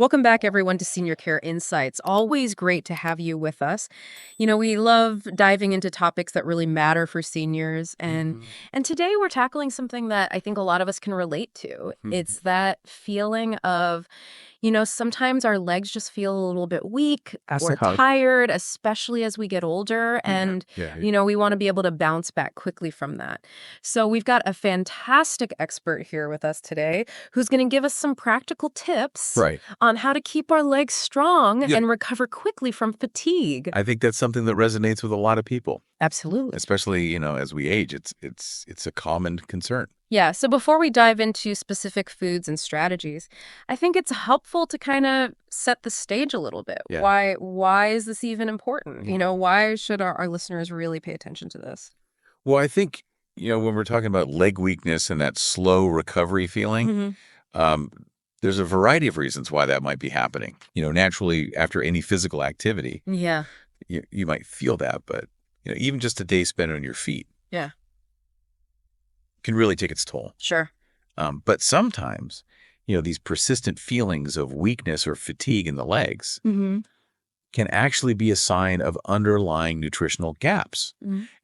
Welcome back, everyone, to Senior Care Insights. Always great to have you with us. We love diving into topics that really matter for seniors, and Mhm. and today we're tackling something that I think a lot of us can relate to. Mhm. It's that feeling of, sometimes our legs just feel a little bit weak That's or like how tired, especially as we get older, yeah, and yeah, we want to be able to bounce back quickly from that. So we've got a fantastic expert here with us today who's going to give us some practical tips right. on how to keep our legs strong Yeah, and recover quickly from fatigue. I think that's something that resonates with a lot of people, Absolutely. especially, as we age. It's a common concern. Yeah, so before we dive into specific foods and strategies, I think it's helpful to kind of set the stage a little bit. Yeah. Why is this even important? Mhm. Why should our listeners really pay attention to this? Well, I think, when we're talking about leg weakness and that slow recovery feeling, Hmm. um, there's a variety of reasons why that might be happening. Naturally, after any physical activity, Yeah. you might feel that, but, even just a day spent on your feet Yeah. can really take its toll. Sure. But sometimes, these persistent feelings of weakness or fatigue in the legs Hmm. can actually be a sign of underlying nutritional gaps.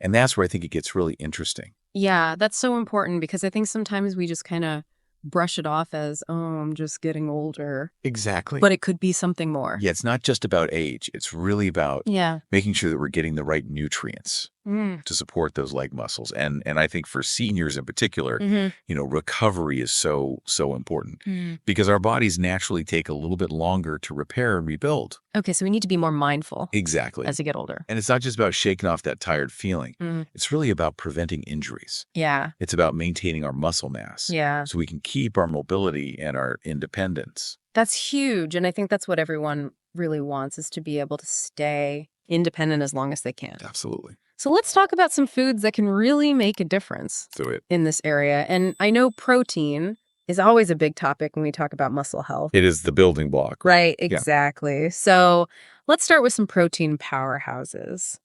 And that's where I think it gets really interesting. Yeah, that's so important because I think sometimes we just kind of brush it off as, oh, I'm just getting older, Exactly. but it could be something more. Yeah, it's not just about age. It's really about Yeah. making sure that we're getting the right nutrients Mm. to support those leg muscles. And I think for seniors in particular, Hmm. recovery is so important Mm. because our bodies naturally take a little bit longer to repair and rebuild. Okay, so we need to be more mindful Exactly. as we get older. And it's not just about shaking off that tired feeling. Mm. It's really about preventing injuries. Yeah. It's about maintaining our muscle mass Yeah. so we can keep our mobility and our independence. That's huge. And I think that's what everyone really wants is to be able to stay independent as long as they can. Absolutely. So let's talk about some foods that can really make a difference So in this area. And I know protein is always a big topic when we talk about muscle health. it is the building block. Right, Yeah. exactly. So let's start with some protein powerhouses: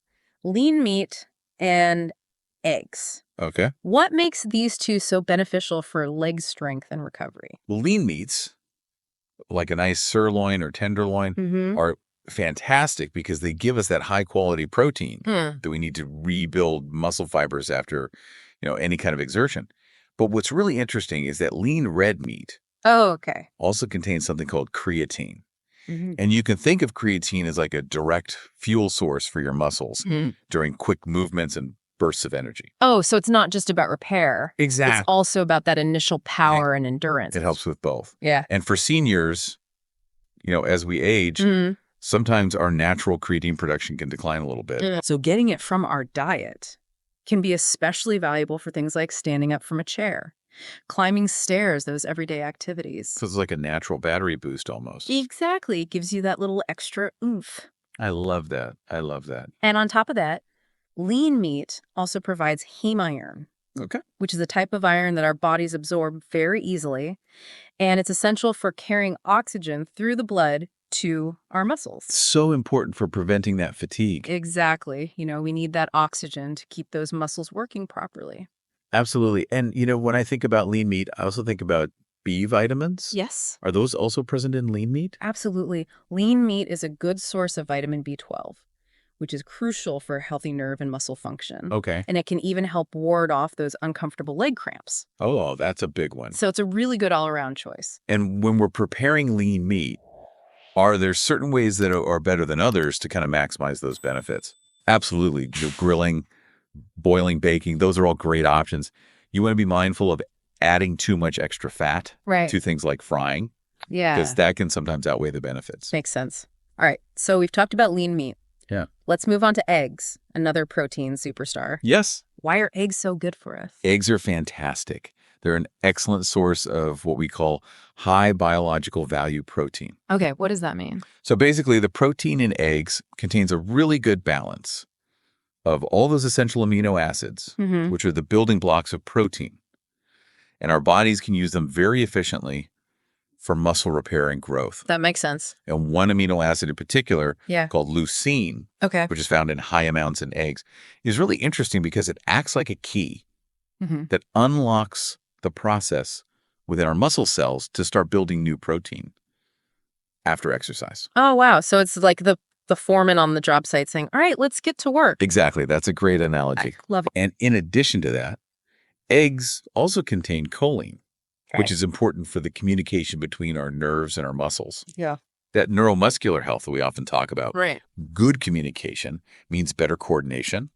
lean meat and eggs. Okay. What makes these two so beneficial for leg strength and recovery? Well, lean meats, like a nice sirloin or tenderloin, Mm-hmm. are fantastic because they give us that high quality protein Hmm. that we need to rebuild muscle fibers after, any kind of exertion. But what's really interesting is that lean red meat Oh, okay. also contains something called creatine. Hmm. And you can think of creatine as like a direct fuel source for your muscles during quick movements and bursts of energy. Oh, so it's not just about repair. It's Exactly. also about that initial power and endurance. It helps with both. Yeah. And for seniors, as we age, Mhm. sometimes our natural creatine production can decline a little bit. So getting it from our diet can be especially valuable for things like standing up from a chair, climbing stairs, those everyday activities. So it's like a natural battery boost almost. Exactly. It gives you that little extra oomph. I love that. I love that. And on top of that, lean meat also provides heme iron, Okay. which is a type of iron that our bodies absorb very easily. And it's essential for carrying oxygen through the blood to our muscles. So important for preventing that fatigue. Exactly. We need that oxygen to keep those muscles working properly. Absolutely. And, when I think about lean meat, I also think about B vitamins. Yes, Are those also present in lean meat? absolutely. Lean meat is a good source of vitamin B12, which is crucial for healthy nerve and muscle function. Okay. And it can even help ward off those uncomfortable leg cramps. Oh, that's a big one. So it's a really good all-around choice. And when we're preparing lean meat, are there certain ways that are better than others to kind of maximize those benefits? Absolutely. Grilling, boiling, baking, those are all great options. You want to be mindful of adding too much extra fat Right. to things like frying, Yeah. because that can sometimes outweigh the benefits. Makes sense. All right. So we've talked about lean meat. Yeah. Let's move on to eggs, another protein superstar. Yes. Why are eggs so good for us? Eggs are fantastic. They're an excellent source of what we call high biological value protein. Okay, what does that mean? So basically, the protein in eggs contains a really good balance of all those essential amino acids, Mm-hmm. which are the building blocks of protein. And our bodies can use them very efficiently for muscle repair and growth. That makes sense. And one amino acid in particular, Yeah. called leucine, Okay. which is found in high amounts in eggs, is really interesting because it acts like a key Mm-hmm. that unlocks the process within our muscle cells to start building new protein. after exercise. Oh, wow. So it's like the foreman on the job site saying, all right, let's get to work. Exactly. That's a great I analogy. love it. And in addition to that, eggs also contain choline, which is important for the communication between our nerves and our muscles. Yeah. That neuromuscular health that we often talk about, Right. good communication means better coordination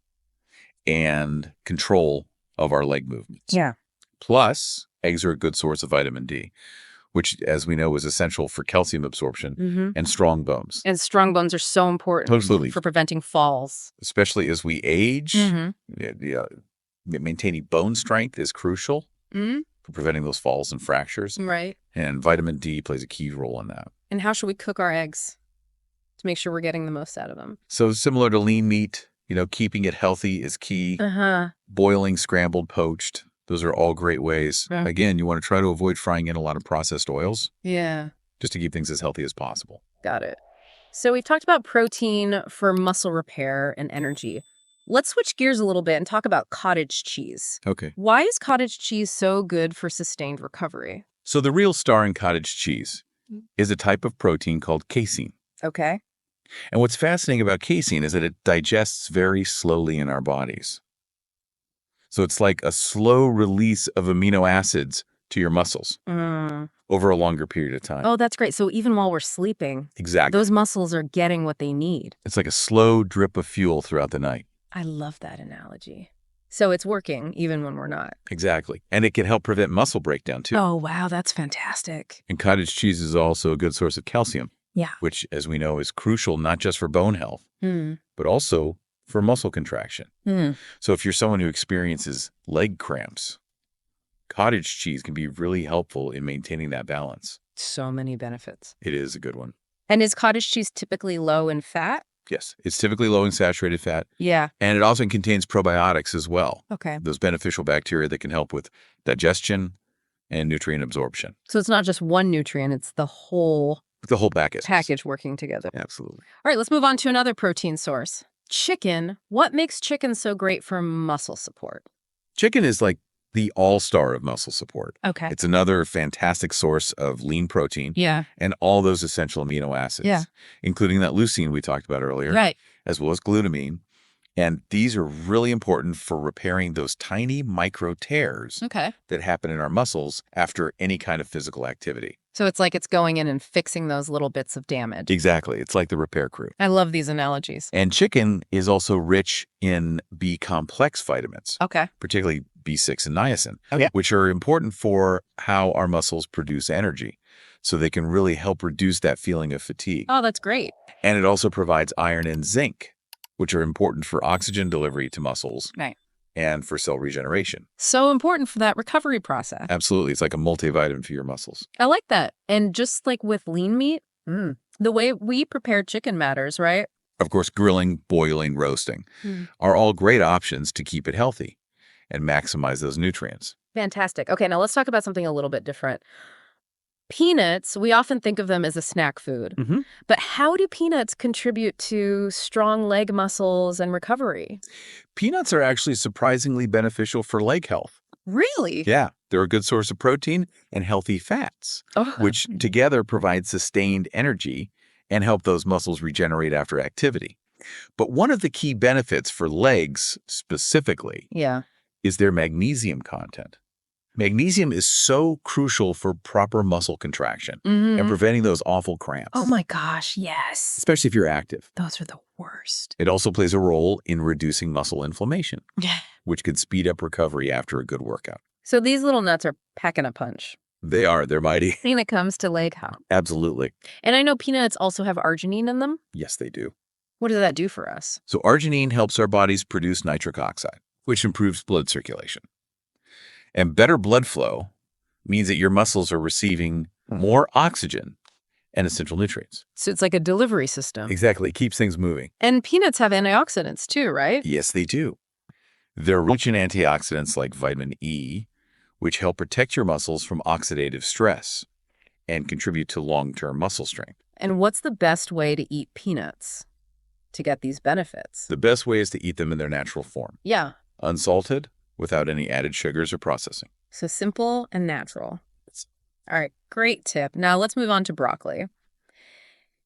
and control of our leg movements. Yeah. Plus, eggs are a good source of vitamin D, which, as we know, is essential for calcium absorption Mm-hmm. and strong bones, And strong bones are so important Absolutely. for preventing falls. especially as we age. Mm-hmm. Maintaining bone strength is crucial Mm-hmm. for preventing those falls and fractures, Right. and vitamin D plays a key role in that. And how should we cook our eggs to make sure we're getting the most out of them? So similar to lean meat, keeping it healthy is key. Uh-huh. Boiling, scrambled, poached, those are all great ways. Yeah. Again, you want to try to avoid frying in a lot of processed oils Yeah. just to keep things as healthy as possible. Got it. So we've talked about protein for muscle repair and energy. Let's switch gears a little bit and talk about cottage cheese. Okay. Why is cottage cheese so good for sustained recovery? So the real star in cottage cheese is a type of protein called casein. Okay. And what's fascinating about casein is that it digests very slowly in our bodies. So it's like a slow release of amino acids to your muscles over a longer period of time. Oh, that's great. So even while we're sleeping, Exactly. those muscles are getting what they need. It's like a slow drip of fuel throughout the night. I love that analogy. So it's working even when we're not. Exactly. And it can help prevent muscle breakdown too. Oh, wow. That's fantastic. And cottage cheese is also a good source of calcium, Yeah. which, as we know, is crucial not just for bone health, but also for muscle contraction. So if you're someone who experiences leg cramps, cottage cheese can be really helpful in maintaining that balance. So many benefits. It is a good one. And is cottage cheese typically low in fat? Yes. It's typically low in saturated fat, Yeah. and it often contains probiotics as well, Okay. those beneficial bacteria that can help with digestion and nutrient absorption. So it's not just one nutrient, it's the whole The whole package. working together. Absolutely. All right, let's move on to another protein source. Chicken. What makes chicken so great for muscle support? Chicken is like the all-star of muscle support. Okay. It's another fantastic source of lean protein Yeah. and all those essential amino acids, Yeah. including that leucine we talked about earlier, Right. as well as glutamine. And these are really important for repairing those tiny micro tears Okay. that happen in our muscles after any kind of physical activity. So it's like it's going in and fixing those little bits of damage. Exactly. It's like the repair crew. I love these analogies. And chicken is also rich in B-complex vitamins, Okay. particularly B6 and niacin, Okay. which are important for how our muscles produce energy. So they can really help reduce that feeling of fatigue. Oh, that's great. And it also provides iron and zinc, which are important for oxygen delivery to muscles Right. and for cell regeneration. So important for that recovery process. Absolutely. It's like a multivitamin for your muscles. I like that. And just like with lean meat, the way we prepare chicken matters, right? Of course, grilling, boiling, roasting are all great options to keep it healthy and maximize those nutrients. Fantastic. Okay, now let's talk about something a little bit different. Peanuts, we often think of them as a snack food. But how do peanuts contribute to strong leg muscles and recovery? Peanuts are actually surprisingly beneficial for leg health. Really? Yeah, they're a good source of protein and healthy fats, Oh. which together provide sustained energy and help those muscles regenerate after activity. But one of the key benefits for legs specifically Yeah. is their magnesium content. Magnesium is so crucial for proper muscle contraction and preventing those awful cramps, Oh my gosh, yes. especially if you're active. Those are the worst. It also plays a role in reducing muscle inflammation, Yeah. which could speed up recovery after a good workout. So these little nuts are packing a punch They're mighty. when it comes to leg health. Absolutely. And I know peanuts also have arginine in them. Yes, they do. What does that do for us? So arginine helps our bodies produce nitric oxide, which improves blood circulation. And better blood flow means that your muscles are receiving more oxygen and essential nutrients. So it's like a delivery system. Exactly. It keeps things moving. And peanuts have antioxidants too, right? Yes, they do. They're rich in antioxidants like vitamin E, which help protect your muscles from oxidative stress and contribute to long-term muscle strength. And what's the best way to eat peanuts to get these benefits? The best way is to eat them in their natural form, Yeah. unsalted, without any added sugars or processing. So simple and natural. All right, great tip. Now let's move on to broccoli.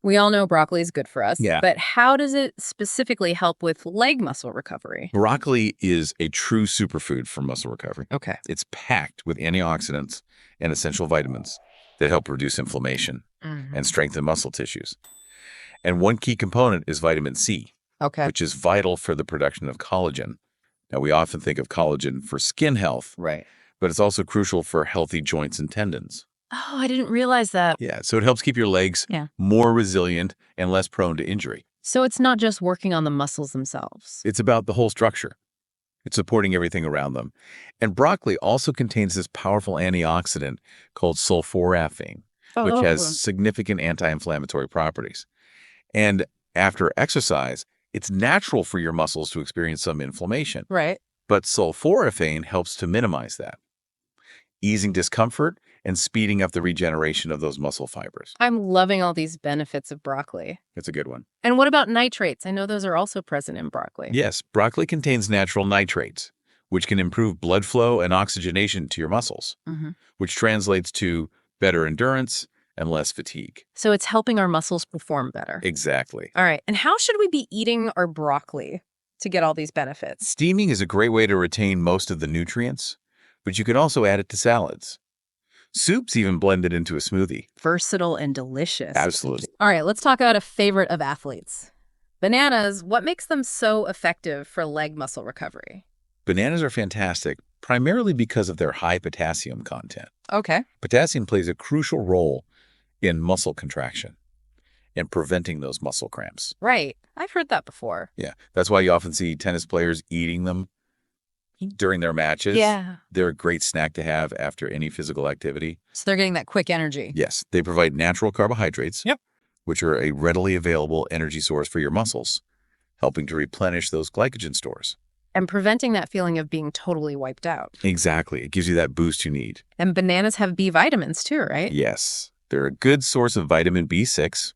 We all know broccoli is good for us. Yeah. But how does it specifically help with leg muscle recovery? Broccoli is a true superfood for muscle recovery. Okay. It's packed with antioxidants and essential vitamins that help reduce inflammation and strengthen muscle tissues. And one key component is vitamin C, Okay. which is vital for the production of collagen. Now, we often think of collagen for skin health, Right. but it's also crucial for healthy joints and tendons. Oh, I didn't realize that. Yeah, so it helps keep your legs Yeah. more resilient and less prone to injury. So it's not just working on the muscles themselves. It's about the whole structure. It's supporting everything around them. And broccoli also contains this powerful antioxidant called sulforaphane, which has significant anti-inflammatory properties. And after exercise, it's natural for your muscles to experience some inflammation. Right. But sulforaphane helps to minimize that, easing discomfort and speeding up the regeneration of those muscle fibers. I'm loving all these benefits of broccoli. It's a good one. And what about nitrates? I know those are also present in broccoli. Yes, broccoli contains natural nitrates, which can improve blood flow and oxygenation to your muscles, which translates to better endurance and less fatigue. So it's helping our muscles perform better. Exactly. All right. And how should we be eating our broccoli to get all these benefits? Steaming is a great way to retain most of the nutrients, but you can also add it to salads. Soups even blend it into a smoothie. Versatile and delicious. Absolutely. All right, let's talk about a favorite of athletes. Bananas. What makes them so effective for leg muscle recovery? Bananas are fantastic, primarily because of their high potassium content. Okay. Potassium plays a crucial role in muscle contraction and preventing those muscle cramps. Right. I've heard that before. Yeah, that's why you often see tennis players eating them during their matches. Yeah. They're a great snack to have after any physical activity. So they're getting that quick energy. Yes, they provide natural carbohydrates, which are a readily available energy source for your muscles, helping to replenish those glycogen stores. And preventing that feeling of being totally wiped out. Exactly. It gives you that boost you need. And bananas have B vitamins too, right? Yes. They're a good source of vitamin B6,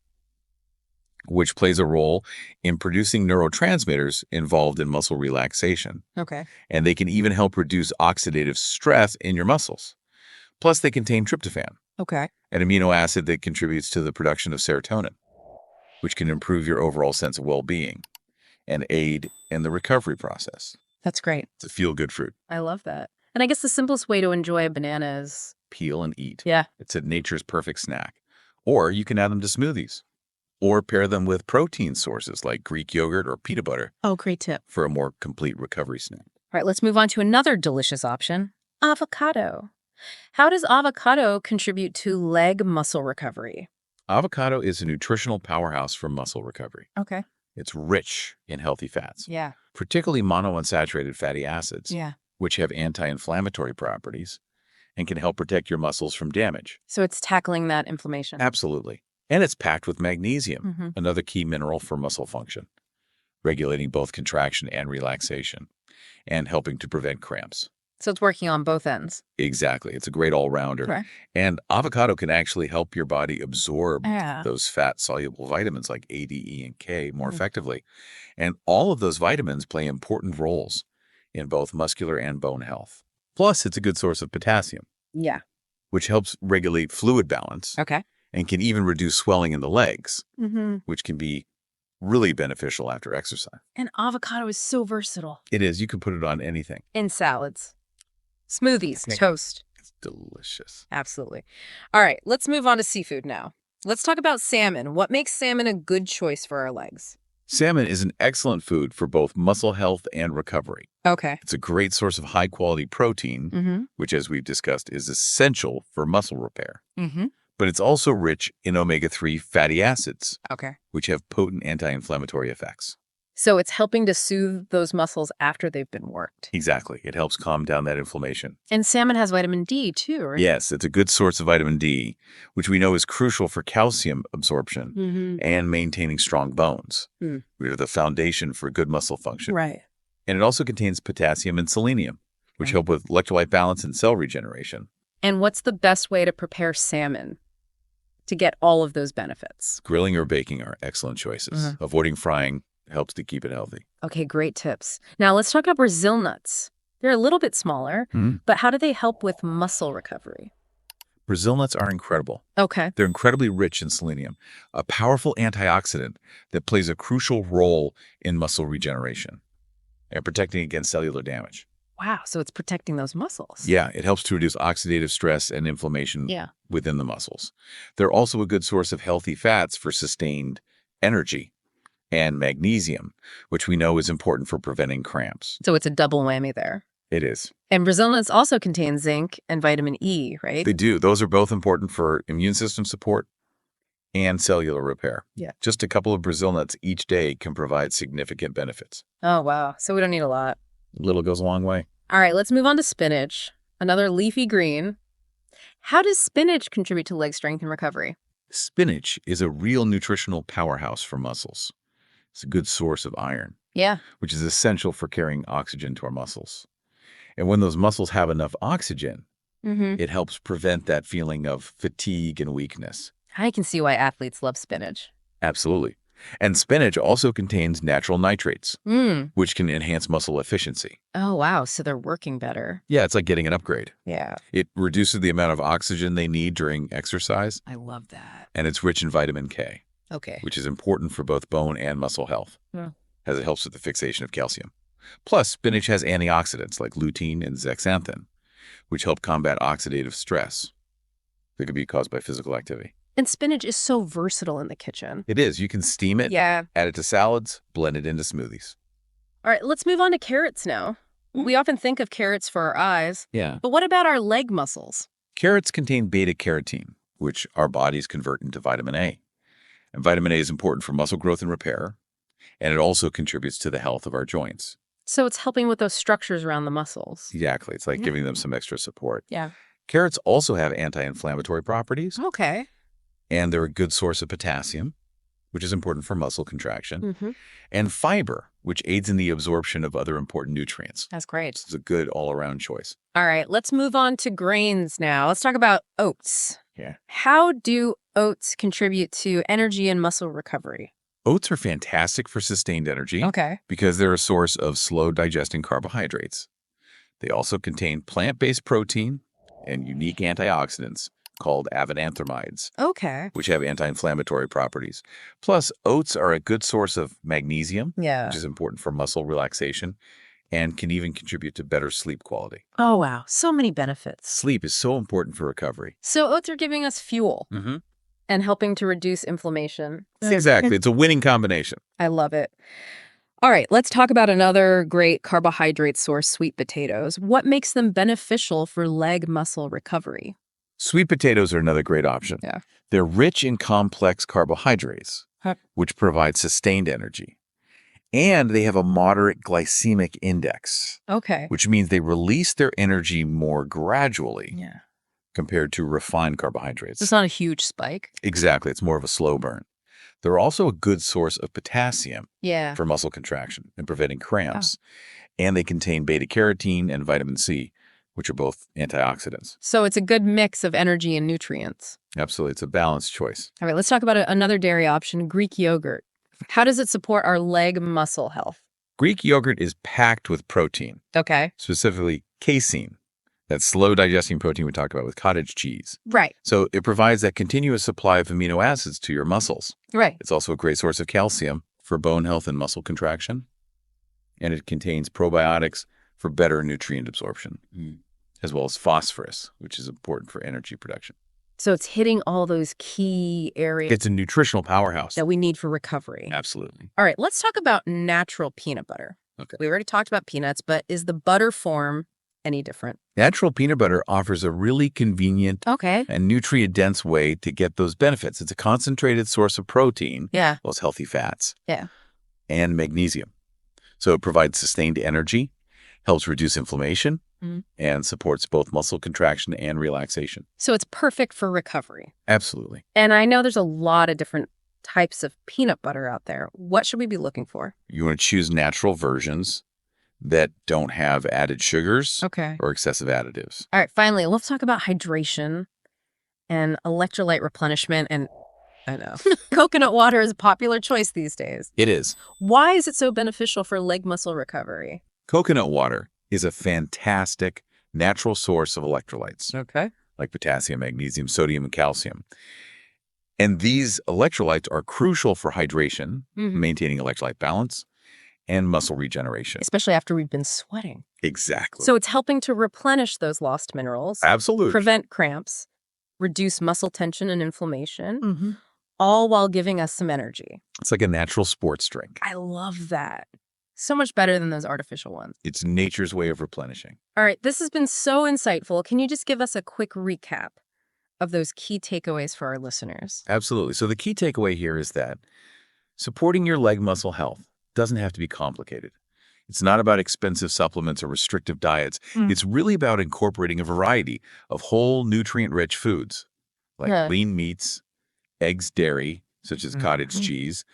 which plays a role in producing neurotransmitters involved in muscle relaxation. Okay. And they can even help reduce oxidative stress in your muscles. Plus, they contain tryptophan, Okay. an amino acid that contributes to the production of serotonin, which can improve your overall sense of well-being and aid in the recovery process. That's great. It's a feel-good fruit. I love that. And I guess the simplest way to enjoy a banana is... Peel and eat. Yeah. It's a nature's perfect snack. Or you can add them to smoothies. Or pair them with protein sources like Greek yogurt or peanut butter Oh, great tip. for a more complete recovery snack. All right, let's move on to another delicious option, avocado. How does avocado contribute to leg muscle recovery? Avocado is a nutritional powerhouse for muscle recovery. Okay. It's rich in healthy fats, Yeah. particularly monounsaturated fatty acids, Yeah. which have anti-inflammatory properties and can help protect your muscles from damage. So it's tackling that inflammation. Absolutely. And it's packed with magnesium, Mhm. another key mineral for muscle function, regulating both contraction and relaxation, and helping to prevent cramps. So it's working on both ends. Exactly. It's a great all-rounder. Okay. And avocado can actually help your body absorb Yeah. those fat-soluble vitamins like A, D, E, and K more effectively. And all of those vitamins play important roles in both muscular and bone health. Plus, it's a good source of potassium, Yeah. which helps regulate fluid balance Okay. and can even reduce swelling in the legs, Mm-hmm. which can be really beneficial after exercise. And avocado is so versatile. It is. You can put it on anything. In salads, smoothies, Okay. toast. It's delicious. Absolutely. All right, let's move on to seafood now. Let's talk about salmon. What makes salmon a good choice for our legs? Salmon is an excellent food for both muscle health and recovery. Okay. It's a great source of high-quality protein, Mm-hmm. which, as we've discussed, is essential for muscle repair. Mm-hmm. But it's also rich in omega-3 fatty acids, Okay. which have potent anti-inflammatory effects. So it's helping to soothe those muscles after they've been worked. Exactly. It helps calm down that inflammation. And salmon has vitamin D too, right? Yes, it's a good source of vitamin D, which we know is crucial for calcium absorption Mm-hmm. and maintaining strong bones. Hmm. Which are the foundation for good muscle function. Right. And it also contains potassium and selenium, which Right. help with electrolyte balance and cell regeneration. And what's the best way to prepare salmon to get all of those benefits? Grilling or baking are excellent choices. Avoiding frying helps to keep it healthy. Okay, great tips. Now let's talk about Brazil nuts. They're a little bit smaller, Mhm. but how do they help with muscle recovery? Brazil nuts are incredible. Okay. They're incredibly rich in selenium, a powerful antioxidant that plays a crucial role in muscle regeneration and protecting against cellular damage. Wow, so it's protecting those muscles. Yeah, it helps to reduce oxidative stress and inflammation within the muscles. They're also a good source of healthy fats for sustained energy, and magnesium, which we know is important for preventing cramps. So it's a double whammy there. It is. And Brazil nuts also contain zinc and vitamin E, right? They do. Those are both important for immune system support and cellular repair. Yeah. Just a couple of Brazil nuts each day can provide significant benefits. Oh, wow. So we don't need a lot. Little goes a long way. All right, let's move on to spinach, another leafy green. How does spinach contribute to leg strength and recovery? Spinach is a real nutritional powerhouse for muscles. It's a good source of iron, which is essential for carrying oxygen to our muscles. And when those muscles have enough oxygen, it helps prevent that feeling of fatigue and weakness. I can see why athletes love spinach. Absolutely. And spinach also contains natural nitrates, which can enhance muscle efficiency. Oh, wow. So they're working better. Yeah, it's like getting an upgrade. Yeah. It reduces the amount of oxygen they need during exercise. I love that. And it's rich in vitamin K, which is important for both bone and muscle health, as it helps with the fixation of calcium. Plus, spinach has antioxidants like lutein and zeaxanthin, which help combat oxidative stress that could be caused by physical activity. And spinach is so versatile in the kitchen. It is. You can steam it, add it to salads, blend it into smoothies. All right, let's move on to carrots now. We often think of carrots for our eyes. Yeah. But what about our leg muscles? Carrots contain beta-carotene, which our bodies convert into vitamin A. And vitamin A is important for muscle growth and repair, and it also contributes to the health of our joints. So it's helping with those structures around the muscles. Exactly. It's like giving them some extra support. Yeah. Carrots also have anti-inflammatory properties. Okay. And they're a good source of potassium, which is important for muscle contraction, and fiber, which aids in the absorption of other important nutrients. That's great. It's a good all-around choice. All right, let's move on to grains now. Let's talk about oats. Yeah. How do oats contribute to energy and muscle recovery? Oats are fantastic for sustained energy because they're a source of slow-digesting carbohydrates. They also contain plant-based protein and unique antioxidants called avenanthramides, which have anti-inflammatory properties. Plus, oats are a good source of magnesium, which is important for muscle relaxation, and can even contribute to better sleep quality. Oh, wow. So many benefits. Sleep is so important for recovery. So oats are giving us fuel and helping to reduce inflammation. Exactly. It's a winning combination. I love it. All right, let's talk about another great carbohydrate source, sweet potatoes. What makes them beneficial for leg muscle recovery? Sweet potatoes are another great option. Yeah. They're rich in complex carbohydrates, which provide sustained energy. And they have a moderate glycemic index, which means they release their energy more gradually compared to refined carbohydrates. It's not a huge spike. Exactly. It's more of a slow burn. They're also a good source of potassium for muscle contraction and preventing cramps. And they contain beta-carotene and vitamin C, which are both antioxidants. So it's a good mix of energy and nutrients. Absolutely. It's a balanced choice. All right, let's talk about another dairy option, Greek yogurt. How does it support our leg muscle health? Greek yogurt is packed with protein, specifically casein, that slow-digesting protein we talked about with cottage cheese. Right. So it provides that continuous supply of amino acids to your muscles. Right. It's also a great source of calcium for bone health and muscle contraction. And it contains probiotics for better nutrient absorption, as well as phosphorus, which is important for energy production. So it's hitting all those key areas. It's a nutritional powerhouse that we need for recovery. Absolutely. All right, let's talk about natural peanut butter. Okay. We already talked about peanuts, but is the butter form any different? Natural peanut butter offers a really convenient and nutrient-dense way to get those benefits. It's a concentrated source of protein, those healthy fats, and magnesium. So it provides sustained energy, helps reduce inflammation, and supports both muscle contraction and relaxation. So it's perfect for recovery. Absolutely. And I know there's a lot of different types of peanut butter out there. What should we be looking for? You want to choose natural versions that don't have added sugars or excessive additives. All right, finally, let's talk about hydration and electrolyte replenishment. And I know coconut water is a popular choice these days. It is. Why is it so beneficial for leg muscle recovery? Coconut water is a fantastic natural source of electrolytes. like potassium, magnesium, sodium, and calcium. And these electrolytes are crucial for hydration, maintaining electrolyte balance, and muscle regeneration. Especially after we've been sweating. Exactly. So it's helping to replenish those lost minerals, Absolutely. prevent cramps, reduce muscle tension and inflammation, all while giving us some energy. It's like a natural sports drink. I love that. So much better than those artificial ones. It's nature's way of replenishing. All right, this has been so insightful. Can you just give us a quick recap of those key takeaways for our listeners? Absolutely. So the key takeaway here is that supporting your leg muscle health doesn't have to be complicated. It's not about expensive supplements or restrictive diets. It's really about incorporating a variety of whole nutrient-rich foods like lean meats, eggs, dairy, such as cottage cheese,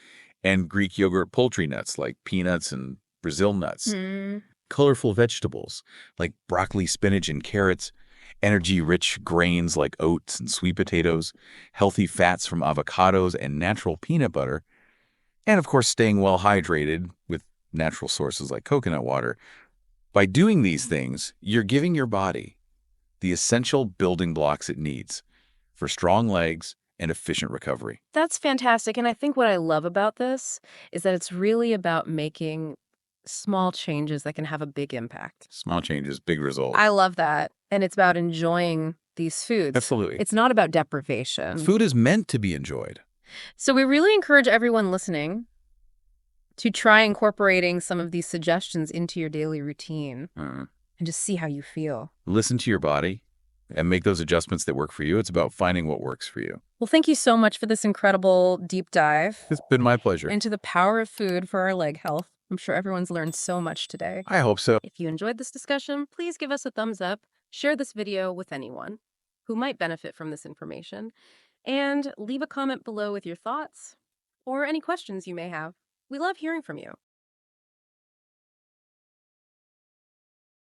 and Greek yogurt poultry nuts like peanuts and Brazil nuts. Colorful vegetables like broccoli, spinach, and carrots, energy-rich grains like oats and sweet potatoes, healthy fats from avocados and natural peanut butter, and of course staying well hydrated with natural sources like coconut water. By doing these things, you're giving your body the essential building blocks it needs for strong legs and efficient recovery. That's fantastic. And I think what I love about this is that it's really about making small changes that can have a big impact. Small changes, big results. I love that. And it's about enjoying these foods. Absolutely. It's not about deprivation. Food is meant to be enjoyed. So we really encourage everyone listening to try incorporating some of these suggestions into your daily routine and just see how you feel. Listen to your body and make those adjustments that work for you. It's about finding what works for you. Well, thank you so much for this incredible deep dive It's been my pleasure. into the power of food for our leg health. I'm sure everyone's learned so much today. I hope so. If you enjoyed this discussion, please give us a thumbs up, share this video with anyone who might benefit from this information, and leave a comment below with your thoughts or any questions you may have. We love hearing from you.